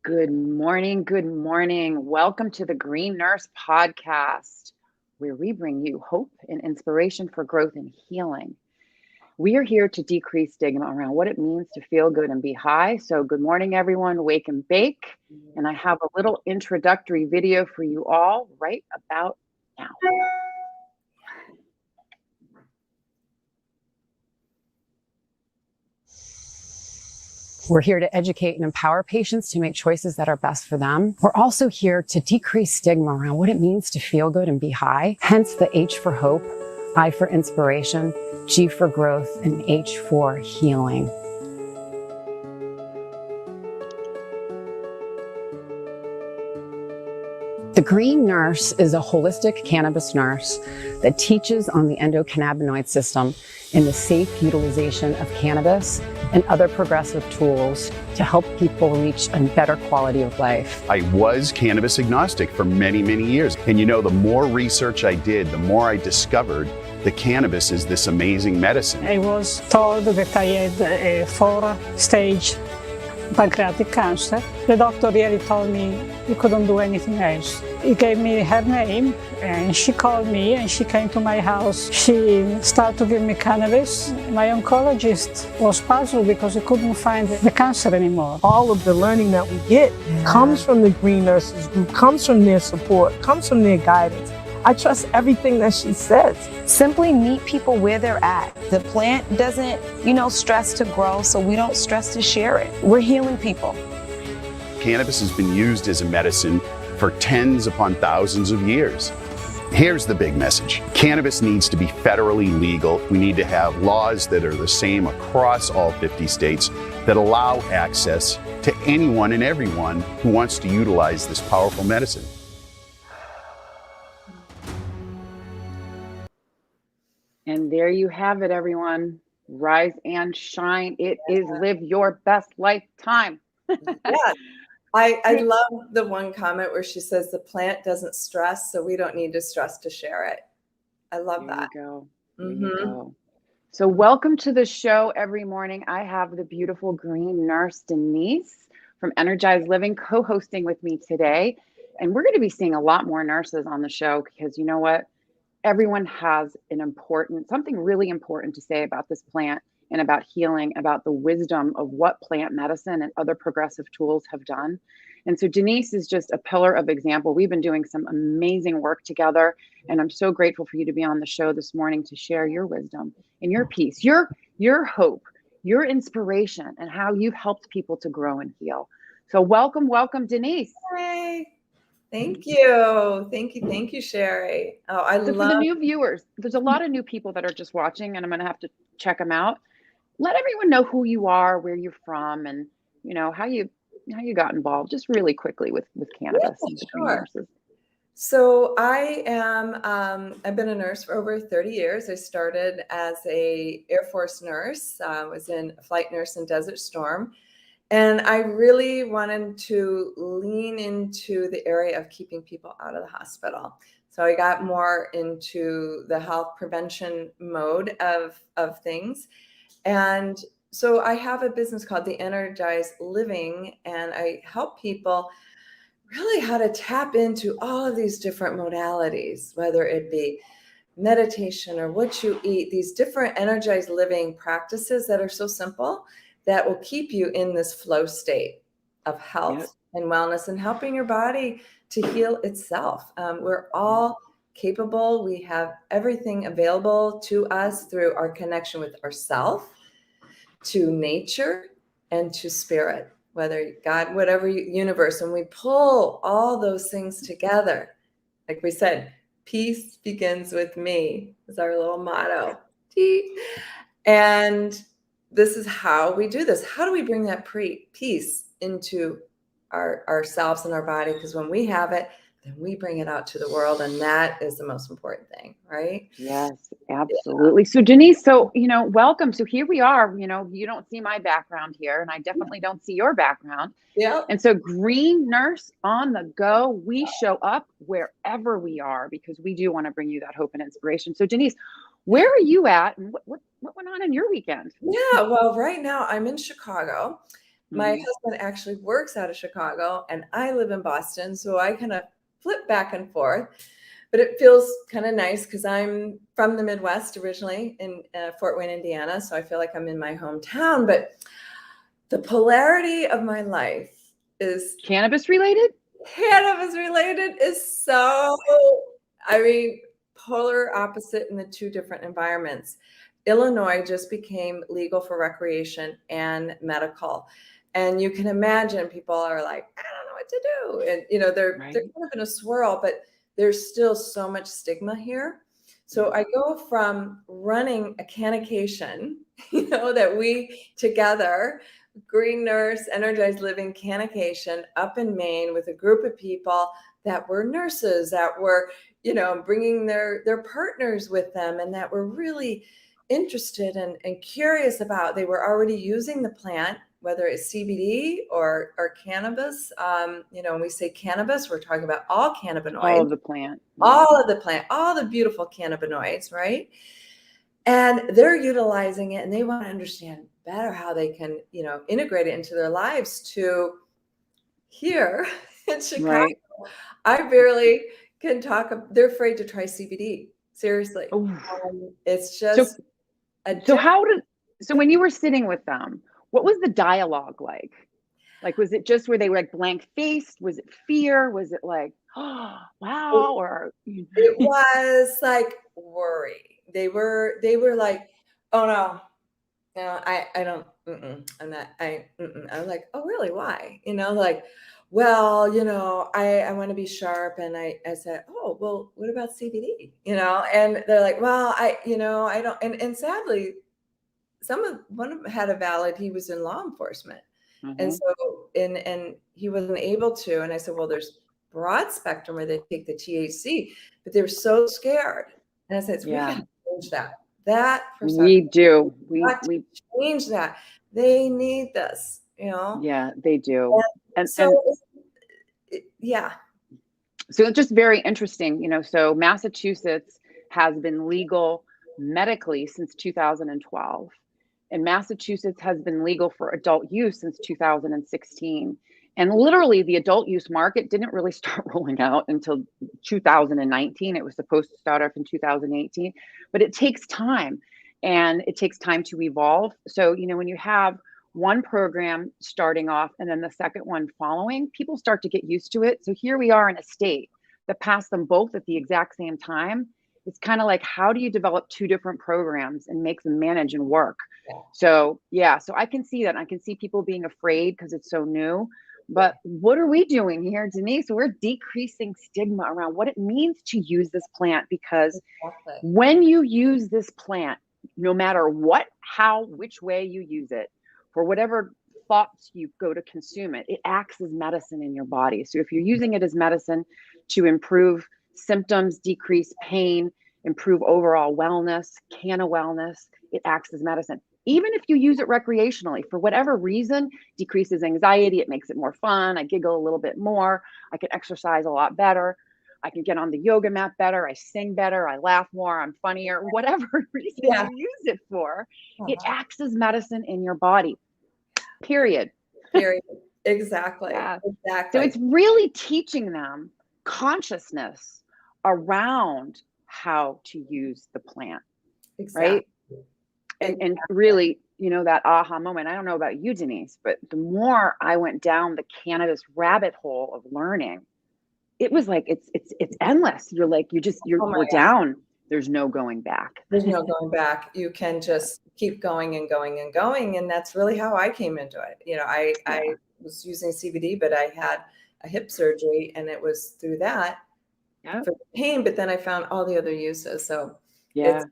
Good morning. Good morning. Welcome to the Green Nurse Podcast, where we bring you hope and inspiration for growth and healing. We are here to decrease stigma around what it means to feel good and be high. So, good morning, everyone. Wake and bake. And I have a little introductory video for you all right about now. We're here to educate and empower patients to make choices that are best for them. We're also here to decrease stigma around what it means to feel good and be high. Hence the H for hope, I for inspiration, G for growth, and H for healing. The Green Nurse is a holistic cannabis nurse that teaches on the endocannabinoid system and the safe utilization of cannabis and other progressive tools to help people reach a better quality of life. I was cannabis agnostic for many, many years. And the more research I did, the more I discovered that cannabis is this amazing medicine. I was told that I had a 4-stage pancreatic cancer. The doctor really told me he couldn't do anything else. He gave me her name and she called me and she came to my house. She started to give me cannabis. My oncologist was puzzled because he couldn't find the cancer anymore. All of the learning that we get comes from the Green Nurses group, comes from their support, comes from their guidance. I trust everything that she says. Simply meet people where they're at. The plant doesn't, stress to grow, so we don't stress to share it. We're healing people. Cannabis has been used as a medicine for tens upon thousands of years. Here's the big message. Cannabis needs to be federally legal. We need to have laws that are the same across all 50 states that allow access to anyone and everyone who wants to utilize this powerful medicine. And there you have it, everyone. Rise and shine. It is live your best lifetime. Yeah. I love the one comment where she says the plant doesn't stress, so we don't need to stress to share it. I love that. There you go. So welcome to the show every morning. I have the beautiful Green Nurse Denise from Energized Living co-hosting with me today. And we're going to be seeing a lot more nurses on the show because you know what? Everyone has something really important to say about this plant and about healing, about the wisdom of what plant medicine and other progressive tools have done. And so Denise is just a pillar of example. We've been doing some amazing work together, and I'm so grateful for you to be on the show this morning to share your wisdom and your peace, your hope, your inspiration, and how you've helped people to grow and heal. So welcome, Denise. Hey. Thank you, Sherry. Oh, For the new viewers, there's a lot of new people that are just watching, and I'm going to have to check them out. Let everyone know who you are, where you're from, and how you got involved, just really quickly with cannabis. Yeah, sure. Nurses. So I am. I've been a nurse for over 30 years. I started as a Air Force nurse. Was in a flight nurse in Desert Storm. And I really wanted to lean into the area of keeping people out of the hospital. So I got more into the health prevention mode of things. And so I have a business called the Energized Living, and I help people really how to tap into all of these different modalities, whether it be meditation or what you eat, these different energized living practices that are so simple that will keep you in this flow state of health and wellness and helping your body to heal itself. We're all capable. We have everything available to us through our connection with ourself, to nature, and to spirit, whether God, whatever universe. And we pull all those things together. Like we said, peace begins with me is our little motto. And this is how we do this. How do we bring that peace into ourselves and our body? Because when we have it, then we bring it out to the world. And that is the most important thing, right? Yes, absolutely. So Denise, welcome. So here we are, you don't see my background here, and I definitely don't see your background. Yeah. And so Green Nurse on the go, we show up wherever we are because we do want to bring you that hope and inspiration. So Denise, where are you at, and what went on in your weekend? Yeah, well, right now I'm in Chicago, my husband actually works out of Chicago and I live in Boston. So I kind of flip back and forth, but it feels kind of nice because I'm from the Midwest originally in Fort Wayne, Indiana. So I feel like I'm in my hometown, but the polarity of my life is Cannabis related? Cannabis related is so, I mean, polar opposite in the two different environments. Illinois just became legal for recreation and medical. And you can imagine people are like, I don't know what to do. And, you know, they're kind of in a swirl, but there's still so much stigma here. So I go from running a cannication, you know, that we together, Green Nurse, Energized Living Cannication up in Maine with a group of people that were nurses, that were, you know, bringing their partners with them, and that were really interested and curious about, they were already using the plant, whether it's CBD or cannabis. You know, when we say cannabis, we're talking about all cannabinoids. All of the plant. All of the plant, all the beautiful cannabinoids, right? And they're utilizing it and they want to understand better how they can, you know, integrate it into their lives. To here in Chicago, I barely can talk. They're afraid to try CBD. Seriously. It's just so when you were sitting with them, what was the dialogue like? Like, was it just where they were like blank faced? Was it fear? Was it like, oh, wow? Or it was like worry. They were like, oh no, I don't, I'm not, I'm like, oh really? Why? You know, like, well, you know, I want to be sharp. And I said, oh, well, what about CBD? You know, and they're like, well, I don't, and sadly, one of them had a valid, he was in law enforcement. And so, and he wasn't able to. And I said, well, there's broad spectrum where they take the THC, but they were so scared. And I said, we got to change that perception. We do. We change that. They need this, you know? Yeah, they do. Yeah. So it's just very interesting, you know, so Massachusetts has been legal medically since 2012. And Massachusetts has been legal for adult use since 2016. And literally the adult use market didn't really start rolling out until 2019. It was supposed to start off in 2018, but it takes time and it takes time to evolve. So, you know, when you have one program starting off and then the second one following, people start to get used to it. So here we are in a state that passed them both at the exact same time. It's kind of like, how do you develop two different programs and make them manage and work? So, yeah, so I can see that. I can see people being afraid because it's so new. But what are we doing here, Denise? We're decreasing stigma around what it means to use this plant, because when you use this plant, no matter what, how, which way you use it, for whatever thoughts you go to consume it, it acts as medicine in your body. So if you're using it as medicine to improve symptoms, decrease pain, improve overall wellness, canna wellness, it acts as medicine. Even if you use it recreationally, for whatever reason, decreases anxiety, it makes it more fun. I giggle a little bit more. I can exercise a lot better. I can get on the yoga mat better. I sing better. I laugh more. I'm funnier. Whatever reason you use it for, it acts as medicine in your body. Period. Exactly. So it's really teaching them consciousness around how to use the plant. Right? And really, you know, that aha moment. I don't know about you, Denise, but the more I went down the cannabis rabbit hole of learning, it was like it's endless. You're like, we're down. There's no going back. There's no going back. You can just keep going and going and going. And that's really how I came into it. You know, I was using CBD, but I had a hip surgery and it was through that for the pain, but then I found all the other uses. So it's,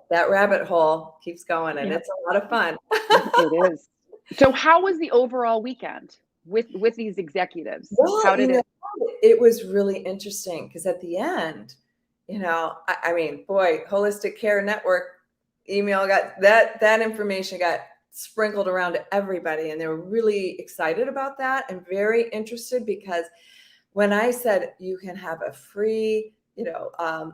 that rabbit hole keeps going and it's a lot of fun. It is. So how was the overall weekend with these executives? Well, how did it? It was really interesting because at the end, you know, I mean, boy, Holistic Care Network email got that information got sprinkled around to everybody. And they were really excited about that and very interested, because when I said you can have a free, you know,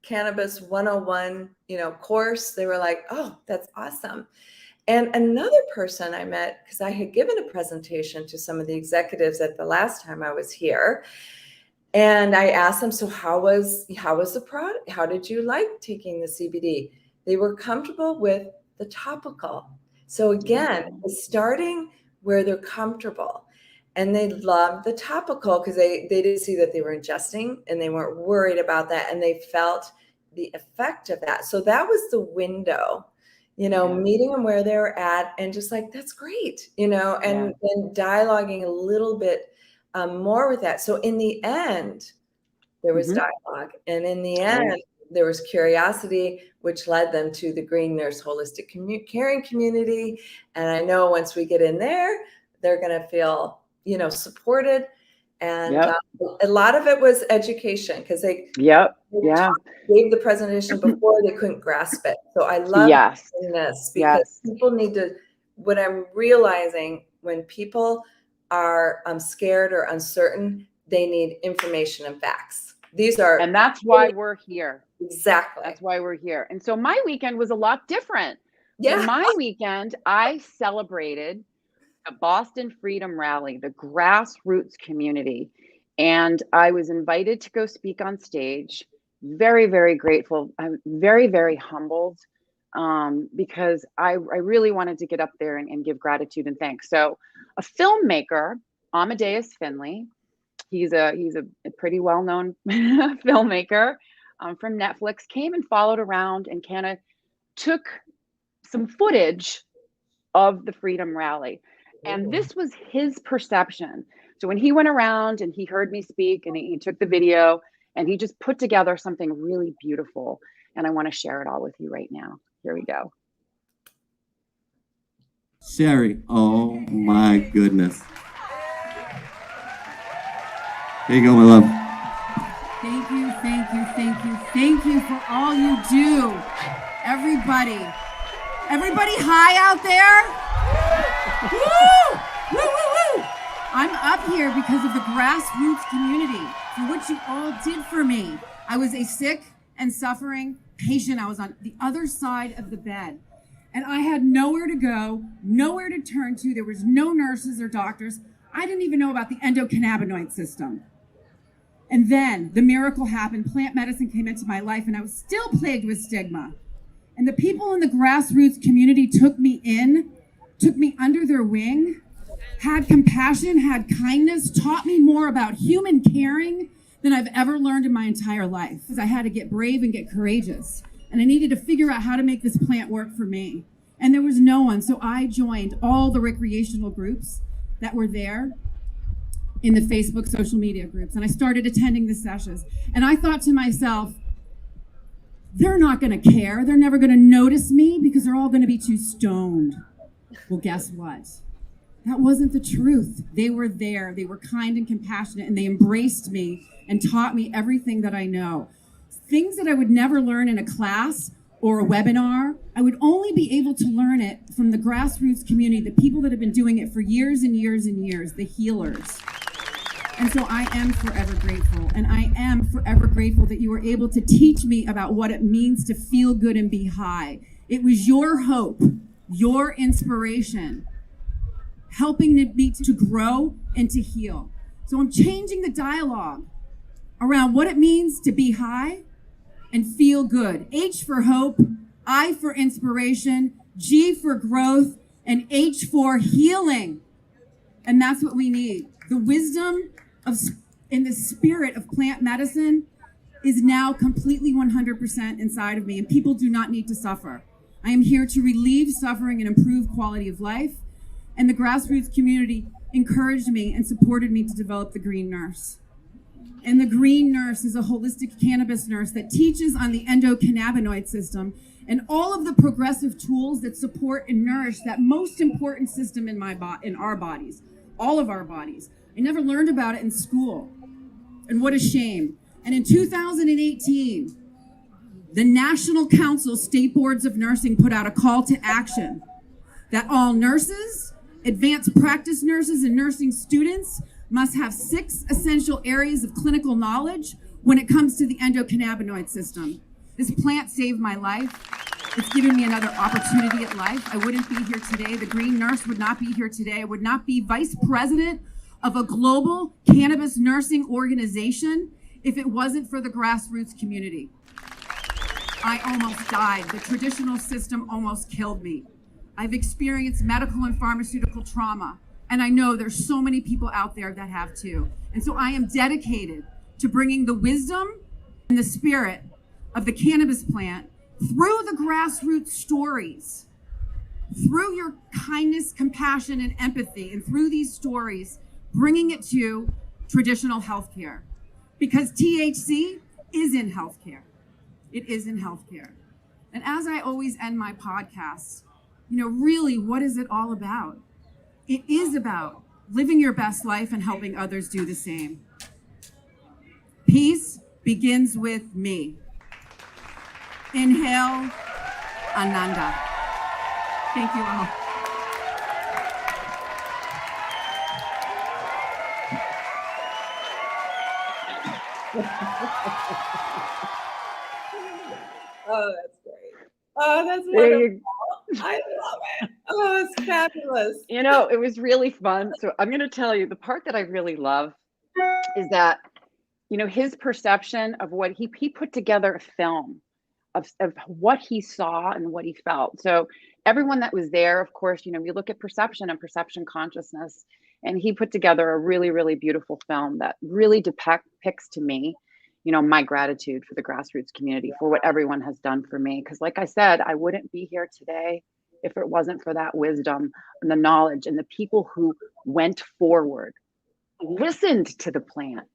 Cannabis 101, you know, course, they were like, oh, that's awesome. And another person I met, because I had given a presentation to some of the executives at the last time I was here, and I asked them, so how was the product? How did you like taking the CBD? They were comfortable with the topical. So again, it's starting where they're comfortable. And they loved the topical because they didn't see that they were ingesting and they weren't worried about that. And they felt the effect of that. So that was the window, meeting them where they were at and just like, that's great, and dialoguing a little bit more with that. So in the end, there was dialogue. And in the end, there was curiosity, which led them to the Green Nurse Holistic Caring Community. And I know once we get in there, they're going to feel, supported. And a lot of it was education because they gave the presentation before they couldn't grasp it. So I love doing this because people need to, what I'm realizing when people are scared or uncertain, they need information and facts. And that's why we're here. Exactly. That's why we're here. And so my weekend was a lot different. Yeah. In my weekend, I celebrated the Boston Freedom Rally, the grassroots community. And I was invited to go speak on stage. Very, very grateful. I'm very, very humbled because I really wanted to get up there and give gratitude and thanks. So a filmmaker, Amadeus Finley, he's a pretty well-known filmmaker from Netflix, came and followed around and kind of took some footage of the Freedom Rally. And this was his perception. So when he went around and he heard me speak and he took the video and he just put together something really beautiful. And I want to share it all with you right now. Here we go. Sherry, oh my goodness. Here you go, my love. Thank you, thank you, thank you, thank you for all you do. Everybody high out there? Woo! Woo, woo, woo! I'm up here because of the grassroots community, for what you all did for me. I was a sick and suffering patient. I was on the other side of the bed. And I had nowhere to go, nowhere to turn to. There was no nurses or doctors. I didn't even know about the endocannabinoid system. And then the miracle happened. Plant medicine came into my life, and I was still plagued with stigma. And the people in the grassroots community took me under their wing, had compassion, had kindness, taught me more about human caring than I've ever learned in my entire life. Because I had to get brave and get courageous. And I needed to figure out how to make this plant work for me. And there was no one. So I joined all the recreational groups that were there in the Facebook social media groups. And I started attending the sessions. And I thought to myself, they're not going to care. They're never going to notice me because they're all going to be too stoned. Well, guess what? That wasn't the truth. They were there. They were kind and compassionate, and they embraced me and taught me everything that I know. Things that I would never learn in a class or a webinar, I would only be able to learn it from the grassroots community, the people that have been doing it for years and years and years, the healers. And so I am forever grateful. And I am forever grateful that you were able to teach me about what it means to feel good and be high. It was your hope, your inspiration, helping me to grow and to heal. So I'm changing the dialogue around what it means to be high and feel good. H for hope, I for inspiration, G for growth, and H for healing. And that's what we need. The wisdom in the spirit of plant medicine is now completely 100% inside of me, and people do not need to suffer. I am here to relieve suffering and improve quality of life, and the grassroots community encouraged me and supported me to develop the Green Nurse. And the Green Nurse is a holistic cannabis nurse that teaches on the endocannabinoid system and all of the progressive tools that support and nourish that most important system in our bodies, all of our bodies. I never learned about it in school, and what a shame. And in 2018, the National Council State Boards of Nursing put out a call to action that all nurses, advanced practice nurses, and nursing students must have 6 essential areas of clinical knowledge when it comes to the endocannabinoid system. This plant saved my life. It's given me another opportunity at life. I wouldn't be here today. The Green Nurse would not be here today. I would not be vice president of a global cannabis nursing organization if it wasn't for the grassroots community. I almost died. The traditional system almost killed me. I've experienced medical and pharmaceutical trauma, and I know there's so many people out there that have too. And so I am dedicated to bringing the wisdom and the spirit of the cannabis plant through the grassroots stories, through your kindness, compassion, and empathy, and through these stories, bringing it to traditional healthcare. Because THC is in healthcare. It is in healthcare. And as I always end my podcasts, really, what is it all about? It is about living your best life and helping others do the same. Peace begins with me. Inhale, Ananda. Thank you all. Oh, that's great. Oh, that's wonderful. I love it. Oh, it's fabulous. It was really fun. So I'm going to tell you, the part that I really love is that, his perception of what he put together a film of what he saw and what he felt. So everyone that was there, of course, we look at perception and perception consciousness, and he put together a really, really beautiful film that really depicts to me, my gratitude for the grassroots community, for what everyone has done for me. Because like I said, I wouldn't be here today if it wasn't for that wisdom and the knowledge and the people who went forward, listened to the plant,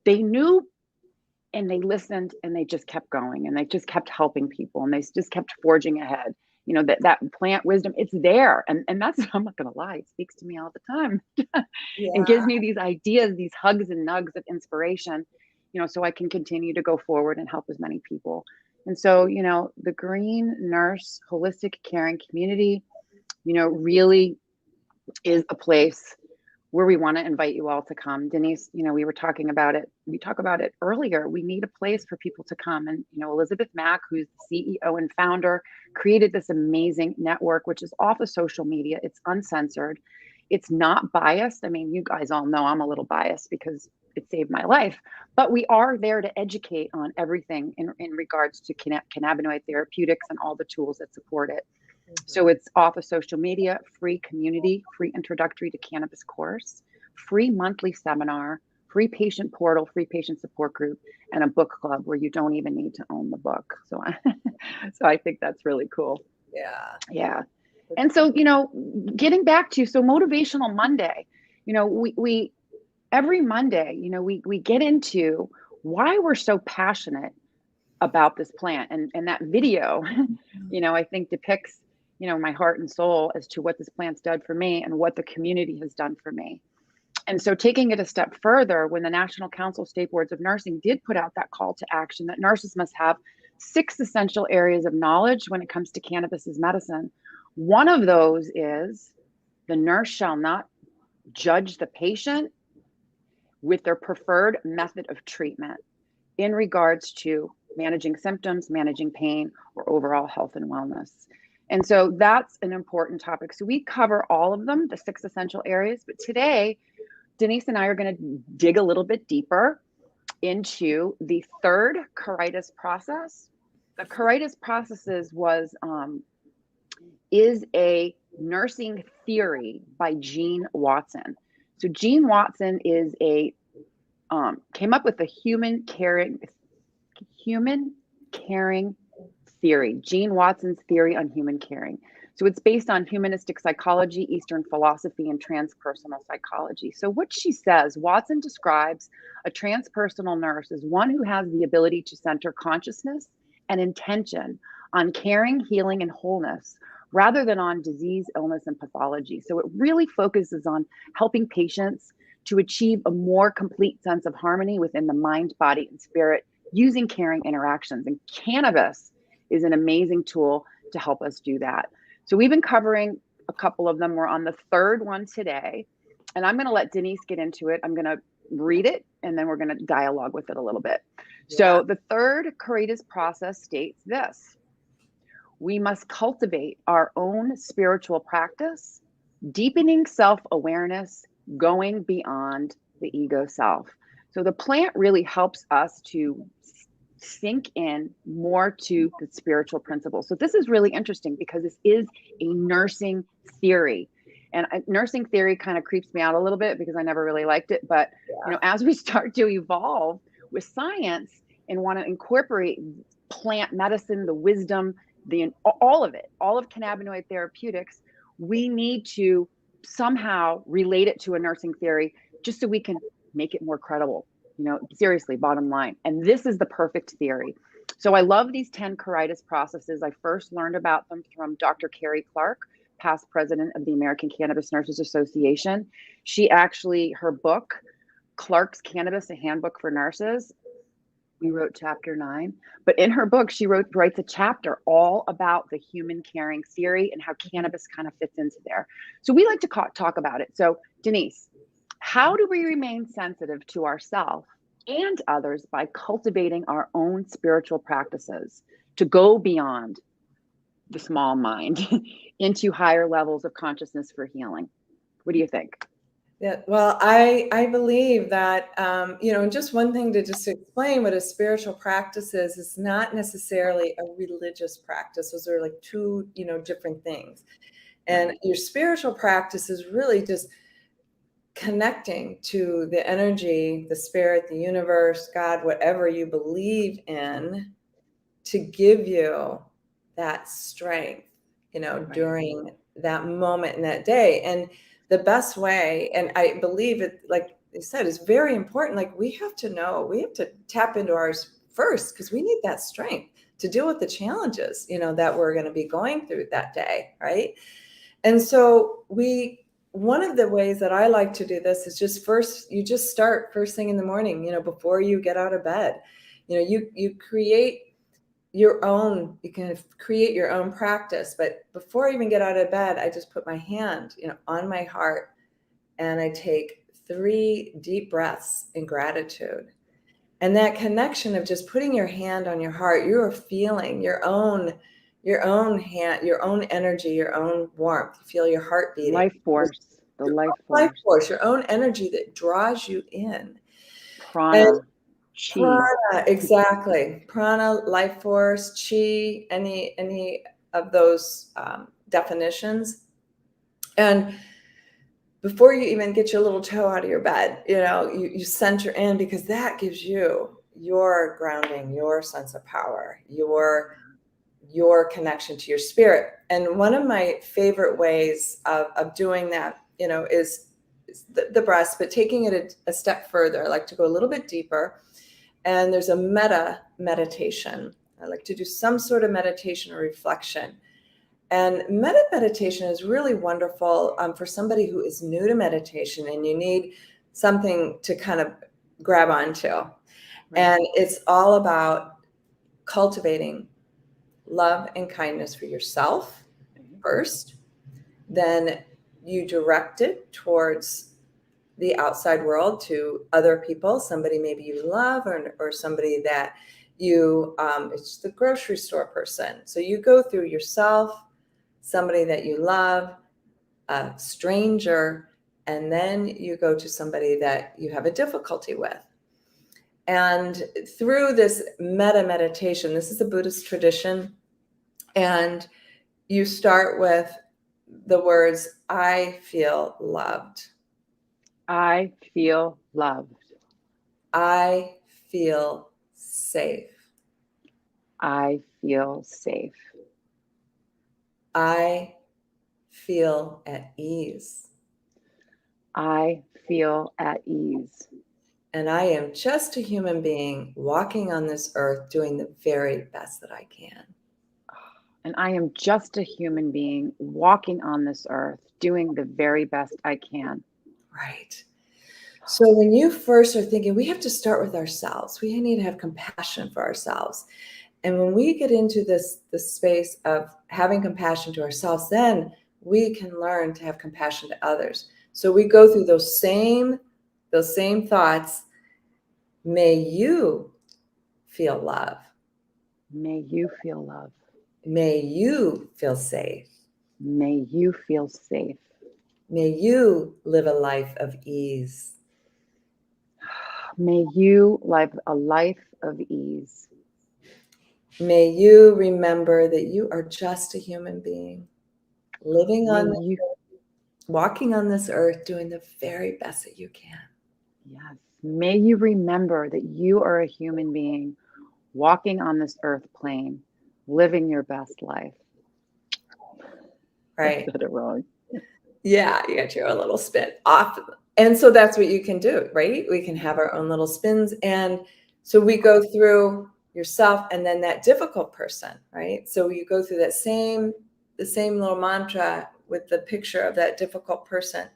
they knew, and they listened, and they just kept going, and they just kept helping people, and they just kept forging ahead. That plant wisdom, it's there. And that's, I'm not going to lie, it speaks to me all the time. And gives me these ideas, these hugs and nugs of inspiration, so I can continue to go forward and help as many people. And so, the Green Nurse Holistic Caring Community, really is a place where we want to invite you all to come. Denise, we were talking about it. We talked about it earlier. We need a place for people to come. And, Elizabeth Mack, who's the CEO and founder, created this amazing network, which is off of social media. It's uncensored. It's not biased. I mean, you guys all know I'm a little biased because it saved my life, but we are there to educate on everything in regards to cannabinoid therapeutics and all the tools that support it. So it's off of social media, free community, free introductory to cannabis course, free monthly seminar, free patient portal, free patient support group, and a book club where you don't even need to own the book. So I think that's really cool. Yeah. And so, getting back to, Motivational Monday, we every Monday, we get into why we're so passionate about this plant. And that video, I think depicts, my heart and soul as to what this plant's done for me and what the community has done for me. And so taking it a step further, when the National Council of State Boards of Nursing did put out that call to action that nurses must have 6 essential areas of knowledge when it comes to cannabis as medicine. One of those is the nurse shall not judge the patient with their preferred method of treatment in regards to managing symptoms, managing pain, or overall health and wellness. And so that's an important topic. So we cover all of them, the 6 essential areas. But today, Denise and I are going to dig a little bit deeper into the 3rd Caritas process. The Caritas processes is a nursing theory by Gene Watson. So Gene Watson is came up with the human caring theory, Gene Watson's theory on human caring. So it's based on humanistic psychology, Eastern philosophy, and transpersonal psychology. So what she says, Watson describes a transpersonal nurse as one who has the ability to center consciousness and intention on caring, healing, and wholeness, rather than on disease, illness, and pathology. So it really focuses on helping patients to achieve a more complete sense of harmony within the mind, body, and spirit using caring interactions. And cannabis is an amazing tool to help us do that. So we've been covering a couple of them. We're on the 3rd one today, and I'm going to let Denise get into it. I'm going to read it, and then we're going to dialogue with it a little bit. Yeah. So the 3rd Caritas process states this: we must cultivate our own spiritual practice, deepening self-awareness, going beyond the ego self. So the plant really helps us to sink in more to the spiritual principles. So this is really interesting because this is a nursing theory. And nursing theory kind of creeps me out a little bit because I never really liked it. But as we start to evolve with science and want to incorporate plant medicine, the wisdom, all of cannabinoid therapeutics, we need to somehow relate it to a nursing theory just so we can make it more credible. Seriously, bottom line. And this is the perfect theory. So I love these 10 Caritas processes. I first learned about them from Dr. Carrie Clark, past president of the American Cannabis Nurses Association. Her book, Clark's Cannabis, a Handbook for Nurses, we wrote chapter 9. But in her book, she writes a chapter all about the human caring theory and how cannabis kind of fits into there. So we like to talk about it. So Denise, how do we remain sensitive to ourselves and others by cultivating our own spiritual practices to go beyond the small mind into higher levels of consciousness for healing? What do you think? Yeah, well, I believe that, and just one thing to just explain what a spiritual practice is, it's not necessarily a religious practice. Those are like two, different things. And your spiritual practice is really just connecting to the energy, the spirit, the universe, God, whatever you believe in, to give you that strength, during that moment in that day. And the best way, and I believe it, like you said, is very important. Like we have to tap into ours first, because we need that strength to deal with the challenges, that we're going to be going through that day. Right. And so one of the ways that I like to do this is you just start first thing in the morning, before you get out of bed. You can create your own practice. But before I even get out of bed, I just put my hand, on my heart, and I take 3 deep breaths in gratitude. And that connection of just putting your hand on your heart, you are feeling your own hand, your own energy, your own warmth. You feel your heart beating. Life force, life force, your own energy that draws you in. Prana. Chi. Prana, exactly. Prana, life force, chi, any of those definitions. And before you even get your little toe out of your bed, you center in, because that gives you your grounding, your sense of power, your connection to your spirit. And one of my favorite ways of doing that, is the breath, but taking it a step further. I like to go a little bit deeper. And there's a meta meditation. I like to do some sort of meditation or reflection. And meta meditation is really wonderful for somebody who is new to meditation and you need something to kind of grab onto. Right. And it's all about cultivating love and kindness for yourself first. Then you direct it towards the outside world, to other people, somebody maybe you love, or somebody that it's the grocery store person. So you go through yourself, somebody that you love, a stranger, and then you go to somebody that you have a difficulty with. And through this meta meditation, this is a Buddhist tradition, and you start with the words, I feel loved. I feel loved. I feel safe. I feel safe. I feel at ease. I feel at ease. And I am just a human being walking on this earth doing the very best that I can. And I am just a human being walking on this earth doing the very best I can. Right. So when you first are thinking, we have to start with ourselves. We need to have compassion for ourselves. And when we get into this space of having compassion to ourselves, then we can learn to have compassion to others. So we go through those same thoughts. May you feel love. May you feel love. May you feel safe. May you feel safe. May you live a life of ease. May you live a life of ease. May you remember that you are just a human being living on this earth, walking on this earth, doing the very best that you can. Yes. May you remember that you are a human being walking on this earth plane, living your best life. Right. I said it wrong. Yeah, you got your own little spin off. And so that's what you can do, right? We can have our own little spins. And so we go through yourself and then that difficult person, right? So you go through the same little mantra with the picture of that difficult person.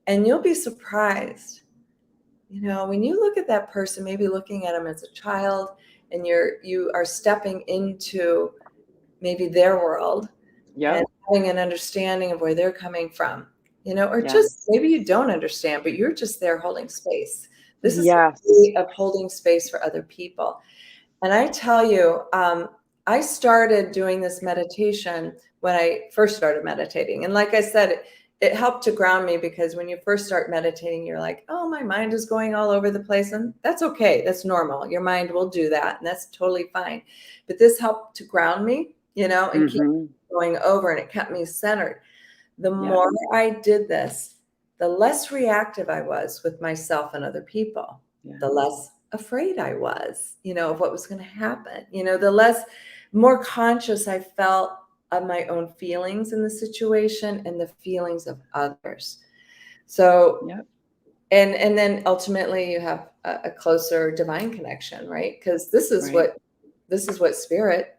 And you'll be surprised. You know, when you look at that person, maybe looking at them as a child, and you are stepping into maybe their world, and having an understanding of where they're coming from, you know, or just maybe you don't understand, but you're just there holding space. This is a way of holding space for other people. And I tell you, I started doing this meditation when I first started meditating. And like I said, it helped to ground me, because when you first start meditating, you're like, oh, my mind is going all over the place. And that's okay. That's normal. Your mind will do that. And that's totally fine. But this helped to ground me, you know, and keep going over, and it kept me centered. The more I did this, the less reactive I was with myself and other people, the less afraid I was, you know, of what was going to happen, you know, the more conscious I felt of my own feelings in the situation and the feelings of others. So, and then ultimately you have a closer divine connection, right? Because this is what spirit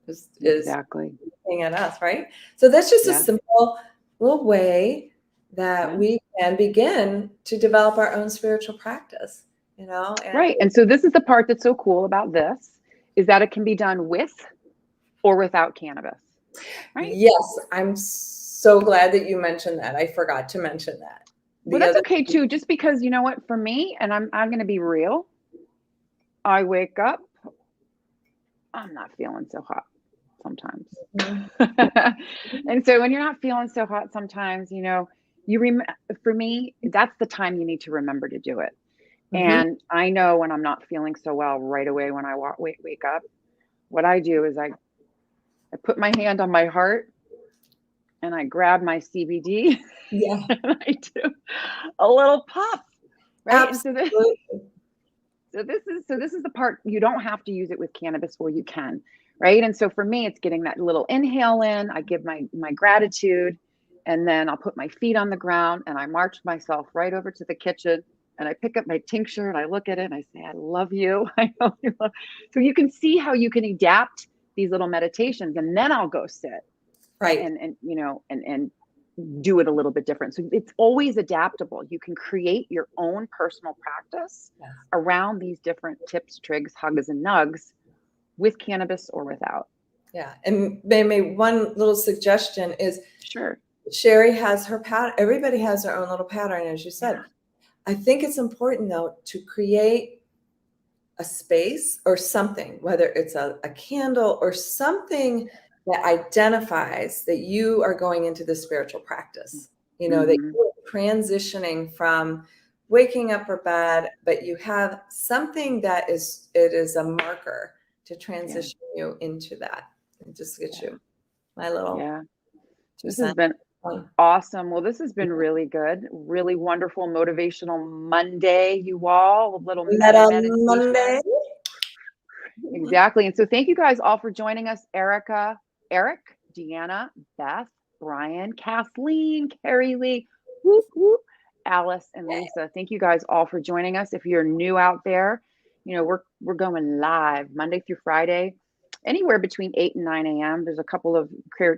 is looking at us, right? So that's just a simple little way that we can begin to develop our own spiritual practice, you know? And so this is the part that's so cool about this, is that it can be done with or without cannabis, right? Yes, I'm so glad that you mentioned that. I forgot to mention that. Well, that's okay too, just because, you know what, for me, and I'm going to be real, I wake up, I'm not feeling so hot sometimes. And so when you're not feeling so hot sometimes, you know, for me, that's the time you need to remember to do it. And I know when I'm not feeling so well right away when I wake up, what I do is I put my hand on my heart and I grab my CBD and I do a little puff, right? Absolutely. So this is the part you don't have to use it with cannabis, or you can, right? And so for me, it's getting that little inhale in. I give my gratitude, and then I'll put my feet on the ground and I march myself right over to the kitchen, and I pick up my tincture and I look at it and I say, I love you. I know you love. So you can see how you can adapt these little meditations, and then I'll go sit, right, and you know, and do it a little bit different. So it's always adaptable. You can create your own personal practice around these different tips, trigs, hugs, and nugs, with cannabis or without. Yeah. And maybe one little suggestion is, sure, Sherry has her pattern. Everybody has their own little pattern, as you said. I think it's important, though, to create a space or something, whether it's a candle or something that identifies that you are going into the spiritual practice, you know, that you're transitioning from waking up for bed, but you have something that is a marker to transition you into that. And just get you my little. This has been awesome. Well, this has been really good, really wonderful, motivational Monday, you all. A little meditation. Monday. Exactly. And so thank you guys all for joining us. Eric, Deanna, Beth, Brian, Kathleen, Carrie Lee, whoop, whoop, Alice, and Lisa. Thank you guys all for joining us. If you're new out there, you know, we're going live Monday through Friday, anywhere between 8 and 9 a.m. There's a couple of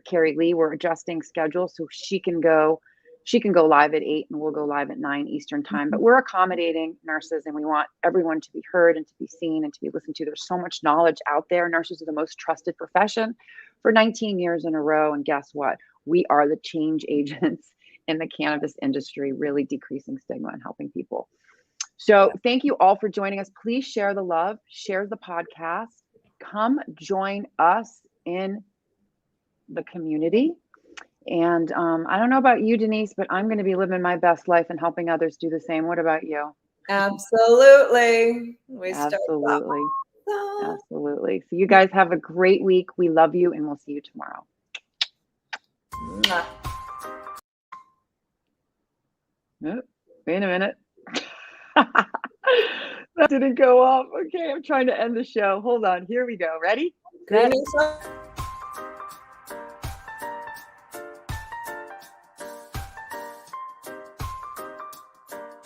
Carrie Lee. We're adjusting schedules so she can go live at 8 and we'll go live at 9 Eastern time. But we're accommodating nurses, and we want everyone to be heard and to be seen and to be listened to. There's so much knowledge out there. Nurses are the most trusted profession for 19 years in a row. And guess what? We are the change agents in the cannabis industry, really decreasing stigma and helping people. So thank you all for joining us. Please share the love, share the podcast. Come join us in the community. And I don't know about you, Denise, but I'm going to be living my best life and helping others do the same. What about you? Absolutely. Absolutely. Absolutely. So you guys have a great week. We love you, and we'll see you tomorrow. Oh, wait a minute. That didn't go off. Okay, I'm trying to end the show. Hold on. Here we go. Ready? Green